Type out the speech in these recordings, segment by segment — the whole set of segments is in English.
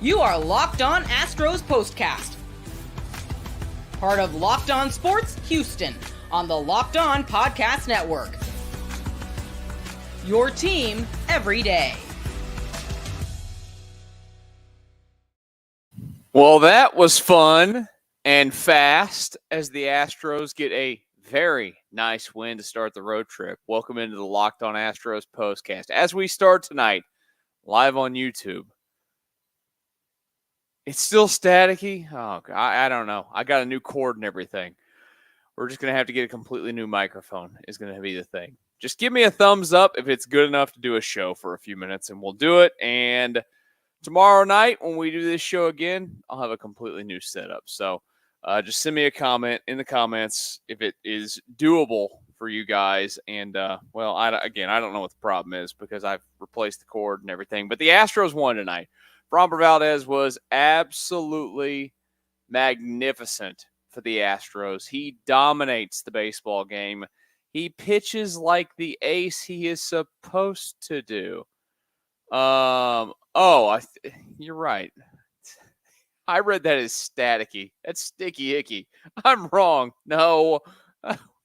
You are Locked On Astros Postcast, part of Locked On Sports Houston on the Locked On Podcast Network. Your team every day. Well, that was fun and fast as the Astros get a very nice win to start the road trip. Welcome into the Locked On Astros Postcast. As we start tonight, live on YouTube. It's still staticky. Oh, God, I don't know. I got a new cord and everything. We're just going to have to get a completely new microphone is going to be the thing. Just give me a thumbs up if it's good enough to do a show for a few minutes, and we'll do it. And tomorrow night when we do this show again, I'll have a completely new setup. So just send me a comment in the comments if it is doable for you guys. And, I don't know what the problem is because I've replaced the cord and everything. But the Astros won tonight. Framber Valdez was absolutely magnificent for the Astros. He dominates the baseball game. He pitches like the ace he is supposed to do. You're right. I read that as staticky. That's sticky icky. I'm wrong. No,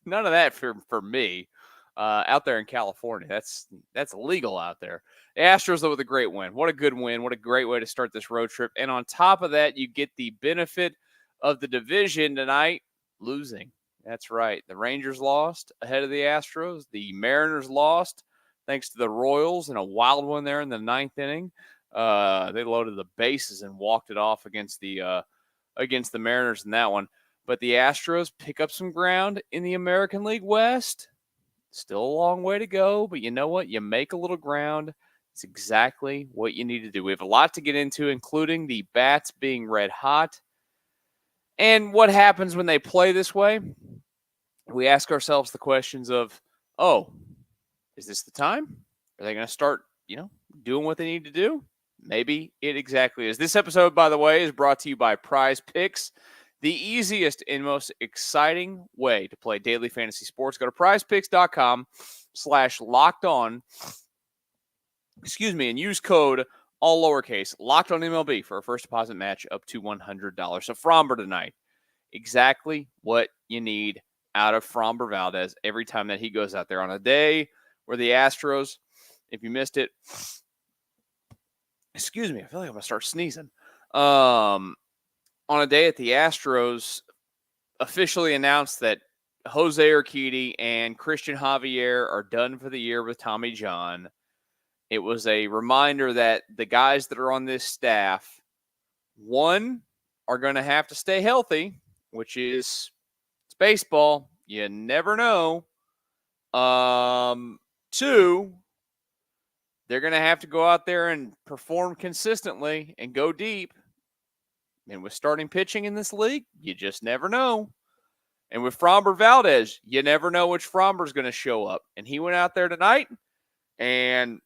none of that for me. Out there in California, that's illegal out there. The Astros, though, with a great win. What a good win. What a great way to start this road trip. And on top of that, you get the benefit of the division tonight losing. That's right. The Rangers lost ahead of the Astros. The Mariners lost thanks to the Royals in a wild one there in the ninth inning. They loaded the bases and walked it off against the Mariners in that one. But the Astros pick up some ground in the American League West. Still a long way to go, but you know what? You make a little ground. It's exactly what you need to do. We have a lot to get into, including the bats being red hot. And what happens when they play this way? We ask ourselves the questions of, is this the time? Are they going to start, doing what they need to do? Maybe it exactly is. This episode, by the way, is brought to you by PrizePicks. The easiest and most exciting way to play daily fantasy sports. Go to prizepicks.com/lockedon. And use code all lowercase locked on MLB for a first deposit match up to $100. So Framber tonight, exactly what you need out of Framber Valdez every time that he goes out there on a day where the Astros, if you missed it, I feel like I'm going to start sneezing. On a day at the Astros officially announced that Jose Urquidy and Christian Javier are done for the year with Tommy John. It was a reminder that the guys that are on this staff, one, are going to have to stay healthy, which is it's baseball. You never know. Two, they're going to have to go out there and perform consistently and go deep. And with starting pitching in this league, you just never know. And with Framber Valdez, you never know which Framber's going to show up. And he went out there tonight, and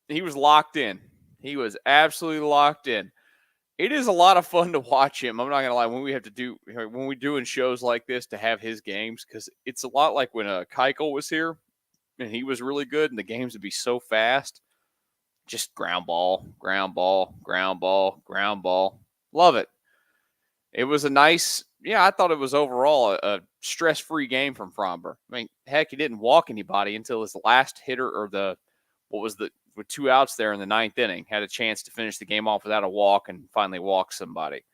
he was locked in. He was absolutely locked in. It is a lot of fun to watch him. I'm not going to lie. When we're doing shows like this to have his games, because it's a lot like when Keuchel was here, and he was really good, and the games would be so fast. Just ground ball, ground ball, ground ball, ground ball. Love it. It was I thought it was overall a stress-free game from Framber. I mean, heck, he didn't walk anybody until his last hitter with 2 outs there in the ninth inning. Had a chance to finish the game off without a walk and finally walk somebody.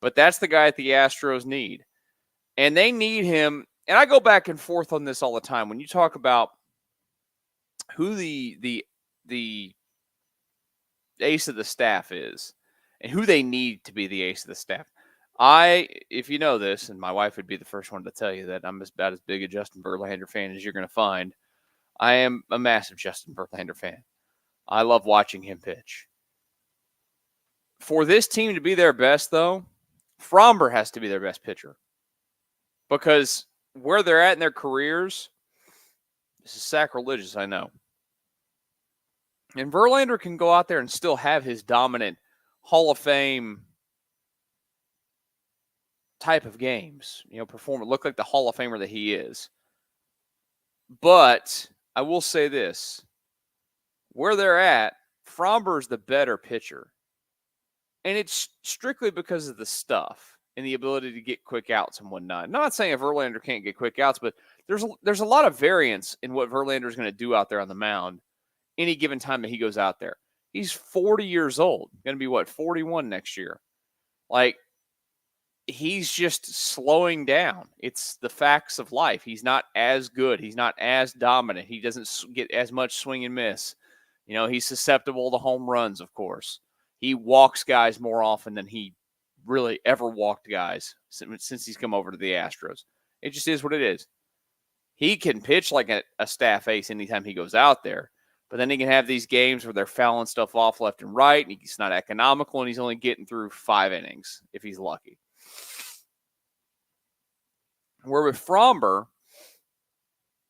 But that's the guy that the Astros need. And they need him. And I go back and forth on this all the time. When you talk about who the ace of the staff is, and who they need to be the ace of the staff. If you know this, and my wife would be the first one to tell you that I'm about as big a Justin Verlander fan as you're going to find. I am a massive Justin Verlander fan. I love watching him pitch. For this team to be their best, though, Framber has to be their best pitcher. Because where they're at in their careers, this is sacrilegious, I know. And Verlander can go out there and still have his dominant Hall of Fame type of games, perform, look like the Hall of Famer that he is. But I will say this, where they're at, Framber's the better pitcher. And it's strictly because of the stuff and the ability to get quick outs and whatnot. Not saying if Verlander can't get quick outs, but there's a lot of variance in what Verlander is going to do out there on the mound any given time that he goes out there. He's 40 years old, going to be 41 next year. Like, he's just slowing down. It's the facts of life. He's not as good. He's not as dominant. He doesn't get as much swing and miss. He's susceptible to home runs, of course. He walks guys more often than he really ever walked guys since he's come over to the Astros. It just is what it is. He can pitch like a staff ace anytime he goes out there, but then he can have these games where they're fouling stuff off left and right, and he's not economical, and he's only getting through 5 innings if he's lucky. Where with Framber,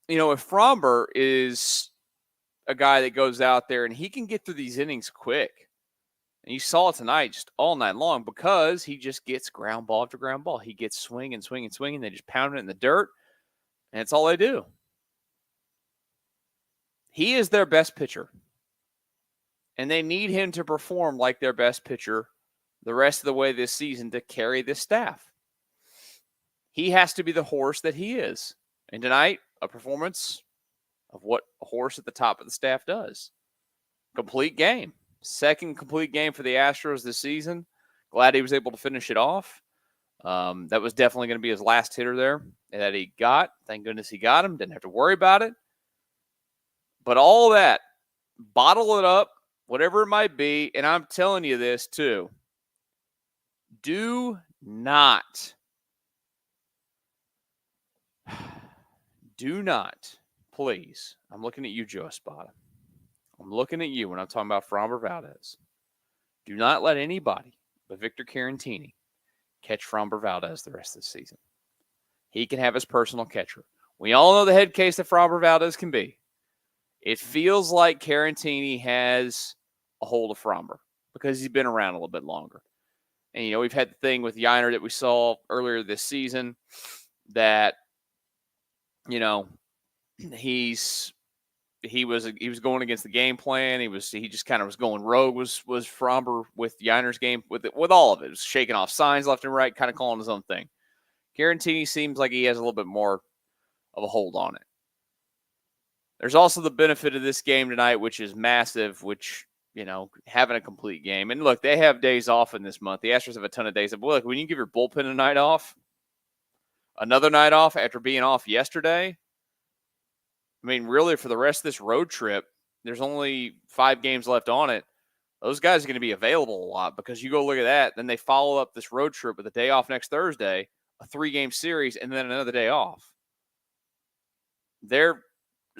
if Framber is a guy that goes out there and he can get through these innings quick. And you saw it tonight just all night long because he just gets ground ball after ground ball. He gets swing and swing and swing, and they just pound it in the dirt, and that's all they do. He is their best pitcher, and they need him to perform like their best pitcher the rest of the way this season to carry this staff. He has to be the horse that he is. And tonight, a performance of what a horse at the top of the staff does. Complete game. Second complete game for the Astros this season. Glad he was able to finish it off. That was definitely going to be his last hitter there that he got. Thank goodness he got him. Didn't have to worry about it. But all that, bottle it up, whatever it might be, and I'm telling you this too. Do not, please, I'm looking at you, Joe Espada. I'm looking at you when I'm talking about Framber Valdez. Do not let anybody but Victor Caratini catch Framber Valdez the rest of the season. He can have his personal catcher. We all know the head case that Framber Valdez can be. It feels like Caratini has a hold of Framber because he's been around a little bit longer. And, we've had the thing with Yainer that we saw earlier this season that, he was going against the game plan. He just kind of was going rogue. Was Framber with Yainer's game with all of it? It was shaking off signs left and right, kind of calling his own thing. Caratini seems like he has a little bit more of a hold on it. There's also the benefit of this game tonight, which is massive, which, having a complete game. And look, they have days off in this month. The Astros have a ton of days. But look, when you give your bullpen a night off, another night off after being off yesterday, really for the rest of this road trip, there's only 5 games left on it. Those guys are going to be available a lot because you go look at that. Then they follow up this road trip with a day off next Thursday, a 3-game series, and then another day off. They're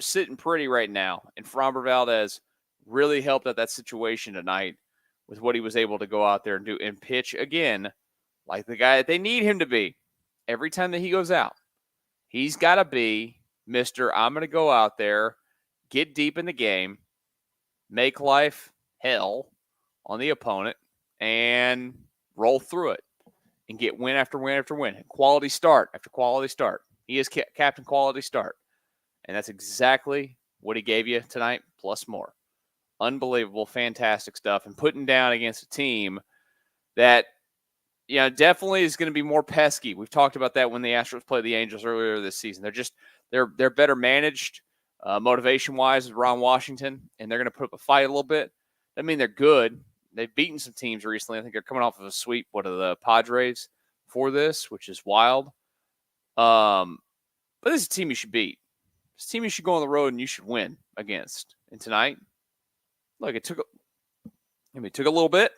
sitting pretty right now, and Framber Valdez really helped out that situation tonight with what he was able to go out there and do and pitch again like the guy that they need him to be. Every time that he goes out, he's got to be Mr. I'm going to go out there, get deep in the game, make life hell on the opponent, and roll through it and get win after win after win. Quality start after quality start. He is captain quality start. And that's exactly what he gave you tonight, plus more. Unbelievable, fantastic stuff. And putting down against a team that, definitely is going to be more pesky. We've talked about that when the Astros played the Angels earlier this season. They're better managed motivation-wise with Ron Washington, and they're going to put up a fight a little bit. That mean they're good. They've beaten some teams recently. I think they're coming off of a sweep, of the Padres for this, which is wild. But this is a team you should beat. This team you should go on the road and you should win against. And tonight, look, it took a little bit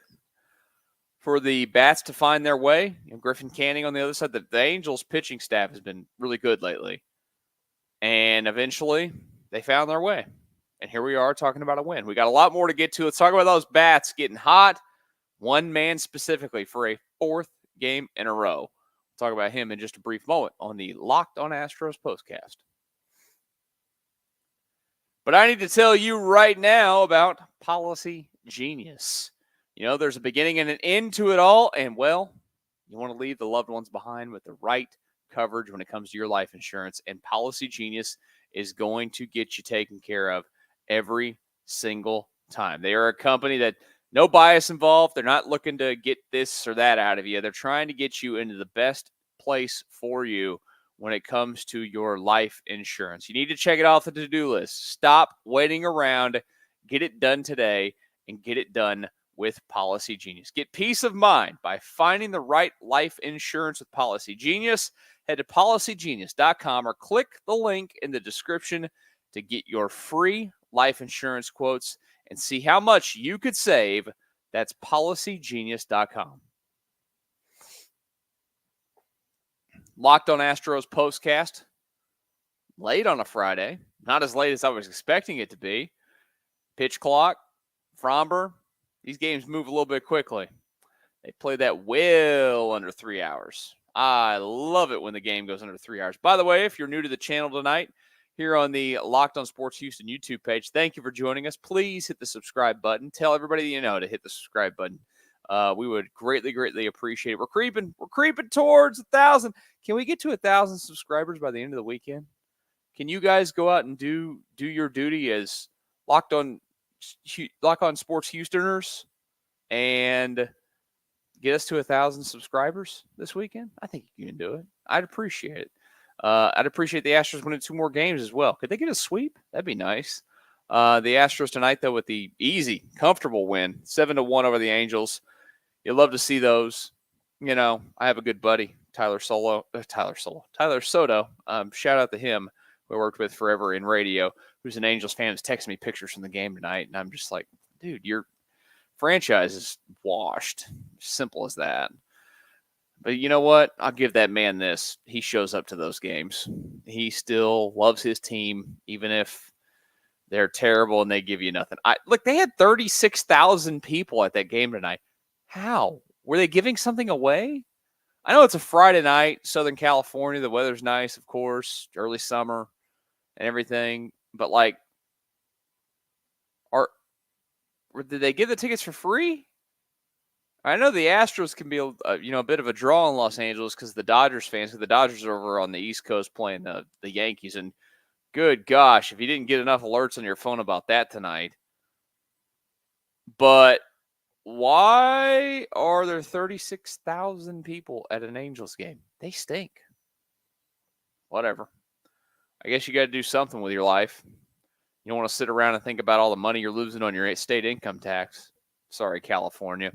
for the bats to find their way. Griffin Canning on the other side. The Angels pitching staff has been really good lately. And eventually, they found their way. And here we are talking about a win. We got a lot more to get to. Let's talk about those bats getting hot. One man specifically for a 4th game in a row. We'll talk about him in just a brief moment on the Locked On Astros Postcast. But I need to tell you right now about Policygenius. There's a beginning and an end to it all. And, you want to leave the loved ones behind with the right coverage when it comes to your life insurance. And Policygenius is going to get you taken care of every single time. They are a company that No bias involved. They're not looking to get this or that out of you. They're trying to get you into the best place for you when it comes to your life insurance. You need to check it off the to-do list. Stop waiting around. Get it done today and get it done with Policygenius. Get peace of mind by finding the right life insurance with Policygenius. Head to policygenius.com or click the link in the description to get your free life insurance quotes and see how much you could save. That's policygenius.com. Locked On Astros Postcast. Late on a Friday. Not as late as I was expecting it to be. Pitch clock. Framber. These games move a little bit quickly. They play that well under 3 hours. I love it when the game goes under 3 hours. By the way, if you're new to the channel tonight, here on the Locked On Sports Houston YouTube page, thank you for joining us. Please hit the subscribe button. Tell everybody you know to hit the subscribe button. We would greatly appreciate it. We're creeping towards 1,000. Can we get to 1,000 subscribers by the end of the weekend? Can you guys go out and do your duty as Locked On Sports Houstoners and get us to 1,000 subscribers this weekend? I think you can do it. I'd appreciate it. I'd appreciate the Astros winning 2 more games as well. Could they get a sweep? That'd be nice. The Astros tonight, though, with the easy, comfortable win, 7-1 over the Angels. You'd love to see those. You know, I have a good buddy, Tyler Soto. Shout out to him, who I worked with forever in radio, who's an Angels fan, who's texting me pictures from the game tonight. And I'm just like, dude, your franchise is washed. Simple as that. But you know what? I'll give that man this. He shows up to those games. He still loves his team, even if they're terrible and they give you nothing. Look, they had 36,000 people at that game tonight. How? Were they giving something away? I know it's a Friday night, Southern California. The weather's nice, of course, early summer and everything. But, like, did they give the tickets for free? I know the Astros can be a bit of a draw in Los Angeles because the Dodgers fans, because the Dodgers are over on the East Coast playing the Yankees. And good gosh, if you didn't get enough alerts on your phone about that tonight. But why are there 36,000 people at an Angels game? They stink. Whatever. I guess you got to do something with your life. You don't want to sit around and think about all the money you're losing on your state income tax. Sorry, California.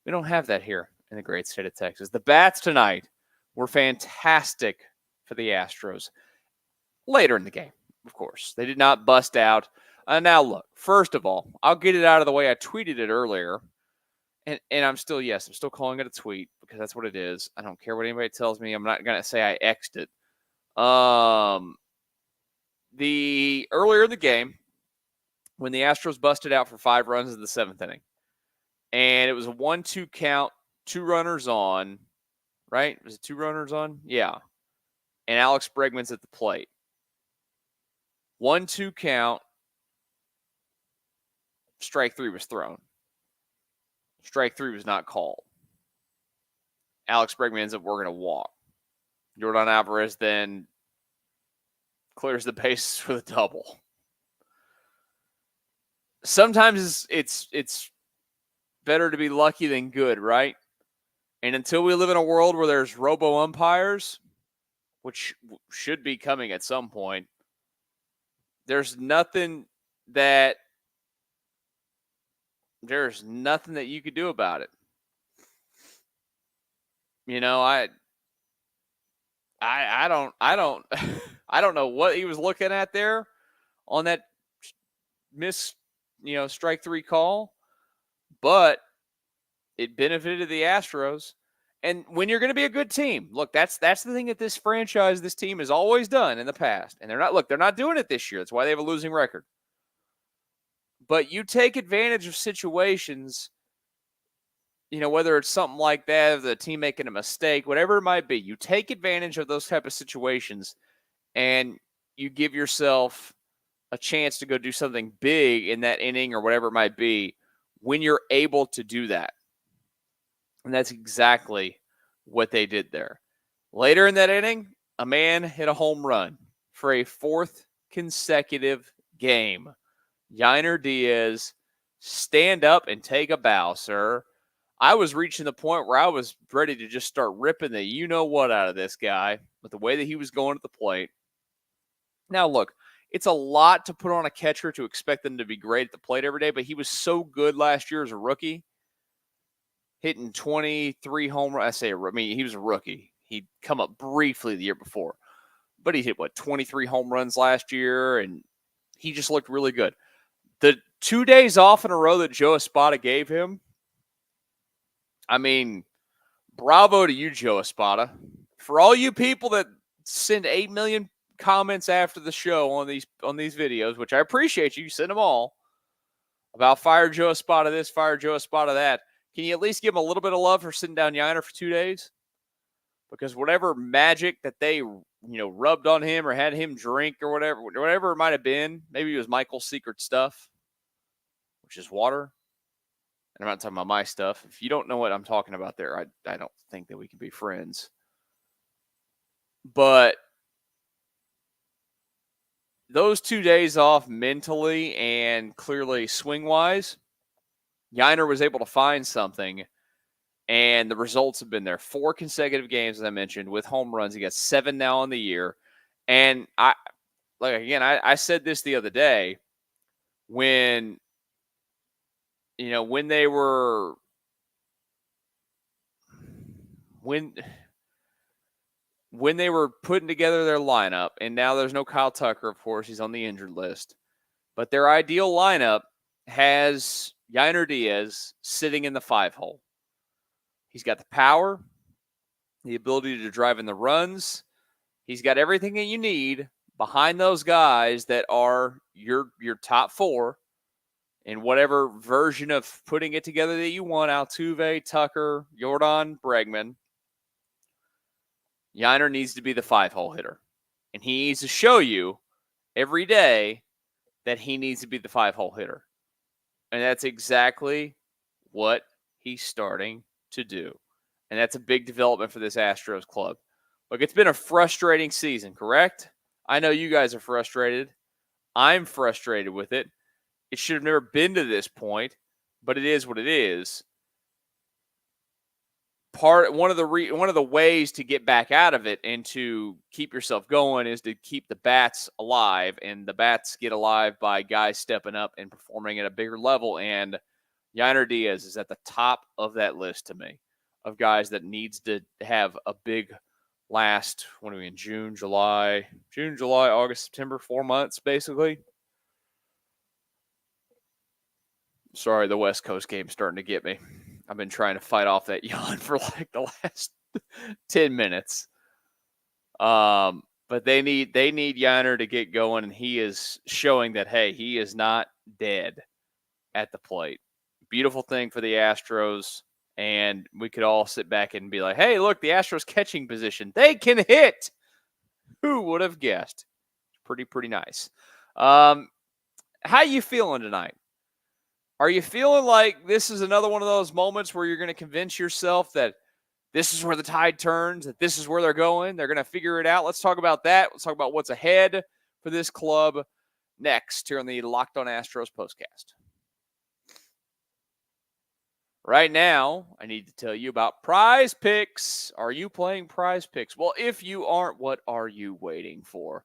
We don't have that here in the great state of Texas. The bats tonight were fantastic for the Astros. Later in the game, of course. They did not bust out. Now, look, first of all, I'll get it out of the way. I tweeted it earlier. And I'm still calling it a tweet because that's what it is. I don't care what anybody tells me. I'm not going to say I X'd it. The earlier in the game, when the Astros busted out for 5 runs in the 7th inning, and it was a 1-2 count, 2 runners on, right? Was it 2 runners on? Yeah. And Alex Bregman's at the plate. 1-2 count, strike 3 was thrown. Strike 3 was not called. Alex Bregman ends up working a walk. Yordan Alvarez then clears the bases for the double. Sometimes it's better to be lucky than good, right? And until we live in a world where there's robo-umpires, which should be coming at some point, there's nothing that you could do about it. You know, I don't I don't know what he was looking at there on that strike 3 call, but it benefited the Astros. And when you're going to be a good team, look, that's the thing that this team has always done in the past. And they're not doing it this year. That's why they have a losing record. But you take advantage of situations, whether it's something like that, the team making a mistake, whatever it might be, you take advantage of those type of situations and you give yourself a chance to go do something big in that inning or whatever it might be when you're able to do that. And that's exactly what they did there. Later in that inning, a man hit a home run for a 4th consecutive game. Yainer Diaz stand up and take a bow, sir. I was reaching the point where I was ready to just start ripping the you-know-what out of this guy with the way that he was going at the plate. Now, look, it's a lot to put on a catcher to expect them to be great at the plate every day, but he was so good last year as a rookie, hitting 23 home runs. He was a rookie. He'd come up briefly the year before, but he hit, 23 home runs last year, and he just looked really good. The 2 days off in a row that Joe Espada gave him, bravo to you, Joe Espada. For all you people that send 8 million comments after the show on these videos, which I appreciate you send them all, about fire Joe Espada this, fire Joe Espada that. Can you at least give him a little bit of love for sitting down Yainer for 2 days? Because whatever magic that they, rubbed on him or had him drink or whatever it might have been, maybe it was Michael's secret stuff, which is water. And I'm not talking about my stuff. If you don't know what I'm talking about there, I don't think that we can be friends. But those 2 days off mentally and clearly swing-wise, Yainer was able to find something, and the results have been there. 4 consecutive games, as I mentioned, with home runs. He got 7 now on the year. And I said this the other day when they were putting together their lineup, and now there's no Kyle Tucker, of course, he's on the injured list. But their ideal lineup has Yainer Diaz sitting in the 5-hole. He's got the power, the ability to drive in the runs. He's got everything that you need behind those guys that are your top 4 in whatever version of putting it together that you want. Altuve, Tucker, Jordan, Bregman. Yainer needs to be the 5-hole hitter. And he needs to show you every day that he needs to be the 5-hole hitter. And that's exactly what he's starting to do. And that's a big development for this Astros club. Look, it's been a frustrating season, correct? I know you guys are frustrated. I'm frustrated with it. It should have never been to this point, but it is what it is. One of the ways to get back out of it and to keep yourself going is to keep the bats alive, and the bats get alive by guys stepping up and performing at a bigger level. And Yainer Diaz is at the top of that list to me of guys that needs to have a big last. What are we in? June, July, August, September, 4 months basically. Sorry, the West Coast game's starting to get me. I've been trying to fight off that yawn for like the last 10 minutes. But they need Yainer to get going, and he is showing that, hey, he is not dead at the plate. Beautiful thing for the Astros, and we could all sit back and be like, hey, look, the Astros catching position. They can hit. Who would have guessed? Pretty nice. How you feeling tonight? Are you feeling like this is another one of those moments where you're going to convince yourself that this is where the tide turns, that this is where they're going? They're going to figure it out. Let's talk about that. Let's talk about what's ahead for this club next here on the Locked On Astros Postcast. Right now, I need to tell you about PrizePicks. Are you playing PrizePicks? Well, if you aren't, what are you waiting for?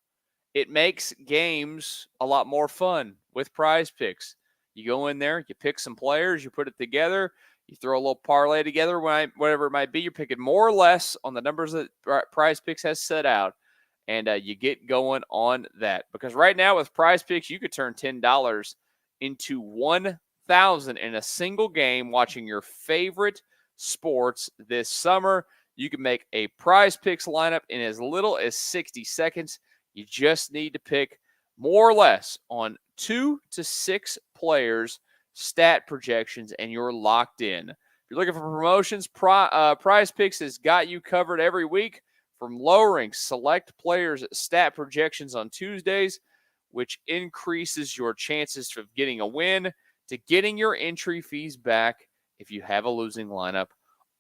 It makes games a lot more fun with PrizePicks. You go in there, you pick some players, you put it together, you throw a little parlay together, whatever it might be. You're picking more or less on the numbers that PrizePicks has set out, and you get going on that. Because right now with PrizePicks, you could turn $10 into $1,000 in a single game watching your favorite sports this summer. You can make a PrizePicks lineup in as little as 60 seconds. You just need to pick more or less on 2 to 6 players, stat projections, and you're locked in. If you're looking for promotions, PrizePicks has got you covered every week, from lowering select players' stat projections on Tuesdays, which increases your chances of getting a win, to getting your entry fees back if you have a losing lineup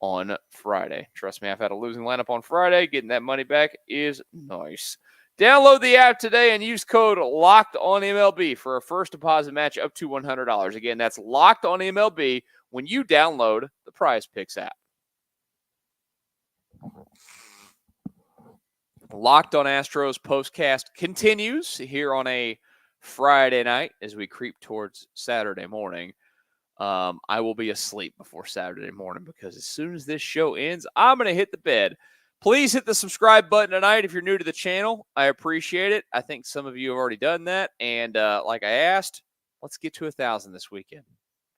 on Friday. Trust me, I've had a losing lineup on Friday. Getting that money back is nice. Download the app today and use code LOCKEDONMLB for a first deposit match up to $100. Again, that's LOCKEDONMLB when you download the PrizePicks app. Locked On Astros Postcast continues here on a Friday night as we creep towards Saturday morning. I will be asleep before Saturday morning because as soon as this show ends, I'm going to hit the bed. Please hit the subscribe button tonight if you're new to the channel. I appreciate it. I think some of you have already done that. And like I asked, let's get to 1,000 this weekend.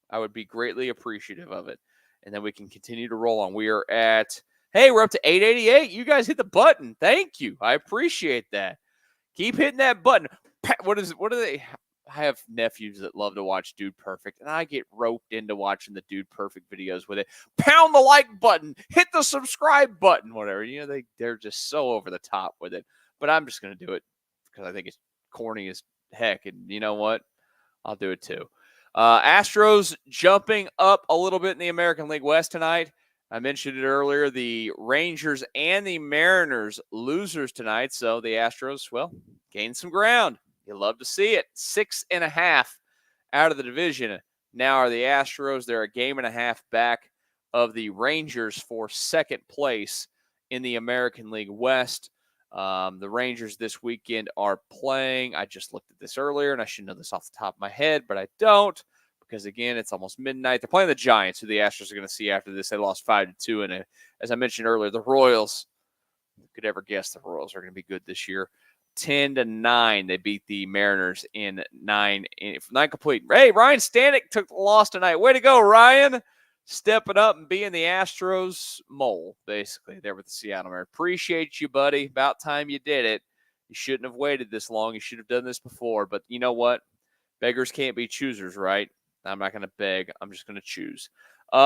I would be greatly appreciative of it. And then we can continue to roll on. We're up to 888. You guys hit the button. Thank you. I appreciate that. Keep hitting that button. What are they? I have nephews that love to watch Dude Perfect, and I get roped into watching the Dude Perfect videos with it. Pound the like button, hit the subscribe button, whatever. They're just so over the top with it. But I'm just going to do it because I think it's corny as heck. And you know what? I'll do it too. Astros jumping up a little bit in the American League West tonight. I mentioned it earlier, the Rangers and the Mariners losers tonight. So the Astros, gained some ground. You love to see it. 6.5 out of the division. Now are the Astros. They're a game and a half back of the Rangers for second place in the American League West. The Rangers this weekend are playing. I just looked at this earlier, and I should know this off the top of my head, but I don't because, again, it's almost midnight. They're playing the Giants, who the Astros are going to see after this. They lost 5-2, and as I mentioned earlier, the Royals, who could ever guess the Royals are going to be good this year. 10-9, they beat the Mariners in 9 complete. Hey, Ryan Stanek took the loss tonight. Way to go, Ryan. Stepping up and being the Astros mole, basically, there with the Seattle Mariners. Appreciate you, buddy. About time you did it. You shouldn't have waited this long. You should have done this before. But you know what? Beggars can't be choosers, right? I'm not going to beg. I'm just going to choose. The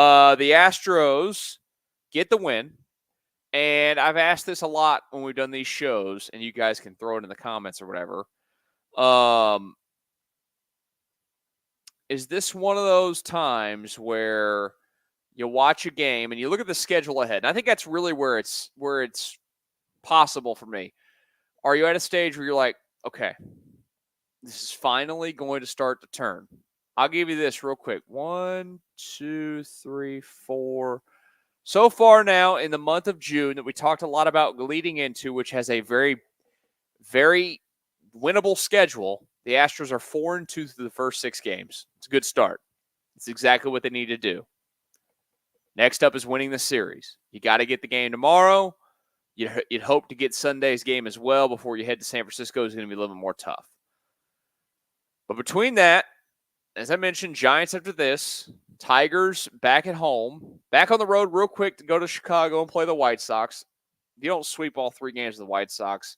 Astros get the win. And I've asked this a lot when we've done these shows, and you guys can throw it in the comments or whatever. Is this one of those times where you watch a game and you look at the schedule ahead? And I think that's really where it's possible for me. Are you at a stage where you're like, okay, this is finally going to start to turn? I'll give you this real quick. 1, 2, 3, 4. So far now in the month of June that we talked a lot about leading into, which has a very, very winnable schedule, the Astros are 4-2 through the first 6 games. It's a good start. It's exactly what they need to do. Next up is winning the series. You got to get the game tomorrow. You'd hope to get Sunday's game as well before you head to San Francisco. Is going to be a little bit more tough. But between that, as I mentioned, Giants after this, Tigers back at home, back on the road real quick to go to Chicago and play the White Sox. If you don't sweep all 3 games of the White Sox,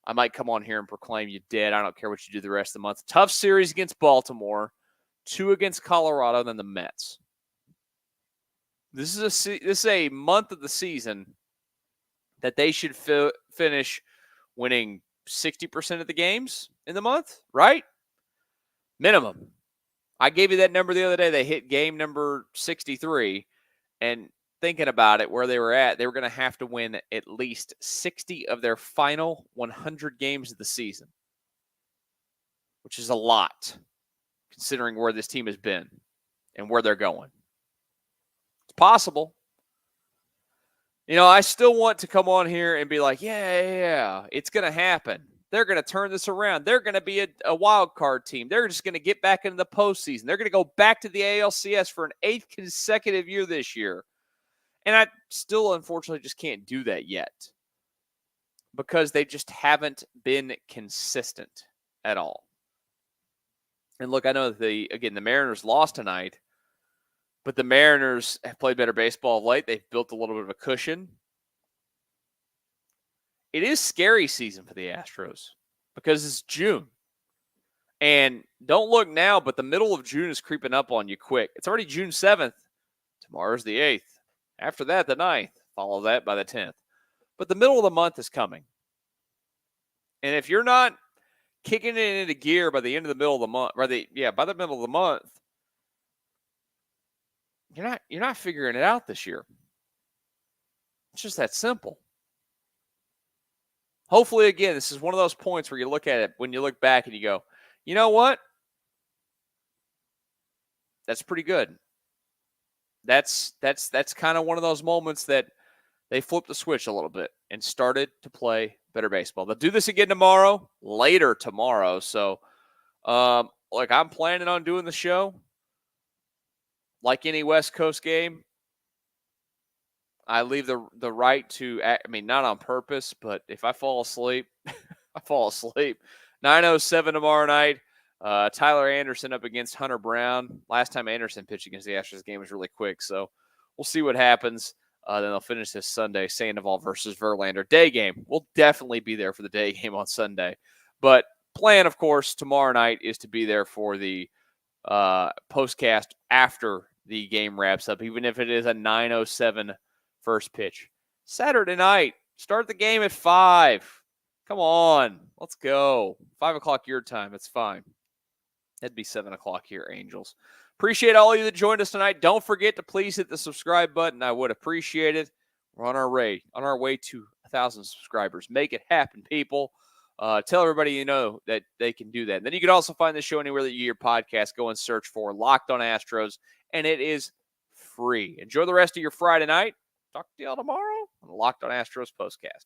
I might come on here and proclaim you dead. I don't care what you do the rest of the month. Tough series against Baltimore, 2 against Colorado, then the Mets. This is a month of the season that they should finish winning 60% of the games in the month, right? Minimum. I gave you that number the other day. They hit game number 63, and thinking about it, where they were at, they were going to have to win at least 60 of their final 100 games of the season, which is a lot considering where this team has been and where they're going. It's possible. I still want to come on here and be like, yeah, it's going to happen. They're going to turn this around. They're going to be a wild card team. They're just going to get back into the postseason. They're going to go back to the ALCS for an 8th consecutive year this year. And I still, unfortunately, just can't do that yet because they just haven't been consistent at all. And look, I know the Mariners lost tonight, but the Mariners have played better baseball of late. They've built a little bit of a cushion. It is scary season for the Astros because it's June. And don't look now, but the middle of June is creeping up on you quick. It's already June 7th. Tomorrow's the 8th. After that, the 9th. Follow that by the 10th. But the middle of the month is coming. And if you're not kicking it into gear by the end of the middle of the month, by the middle of the month, you're not figuring it out this year. It's just that simple. hopefully, again, this is one of those points where you look at it, when you look back and you go, you know what? That's pretty good. That's kind of one of those moments that they flipped the switch a little bit and started to play better baseball. They'll do this again later tomorrow. So, I'm planning on doing the show. Like any West Coast game, I leave the right to, not on purpose, but if I fall asleep, I fall asleep. 9:07 tomorrow night. Tyler Anderson up against Hunter Brown. Last time Anderson pitched against the Astros game was really quick, so we'll see what happens. Then they'll finish this Sunday, Sandoval versus Verlander. Day game. We'll definitely be there for the day game on Sunday. But plan, of course, tomorrow night is to be there for the postcast after the game wraps up, even if it is a 9:07 first pitch. Saturday night, start the game at 5. Come on, let's go. 5 o'clock your time, it's fine. That'd be 7 o'clock here, Angels. Appreciate all of you that joined us tonight. Don't forget to please hit the subscribe button. I would appreciate it. We're on our way to 1,000 subscribers. Make it happen, people. Tell everybody you know that they can do that. And then you can also find the show anywhere that you get your podcast. Go and search for Locked On Astros, and it is free. Enjoy the rest of your Friday night. Talk to y'all tomorrow on the Locked On Astros Postcast.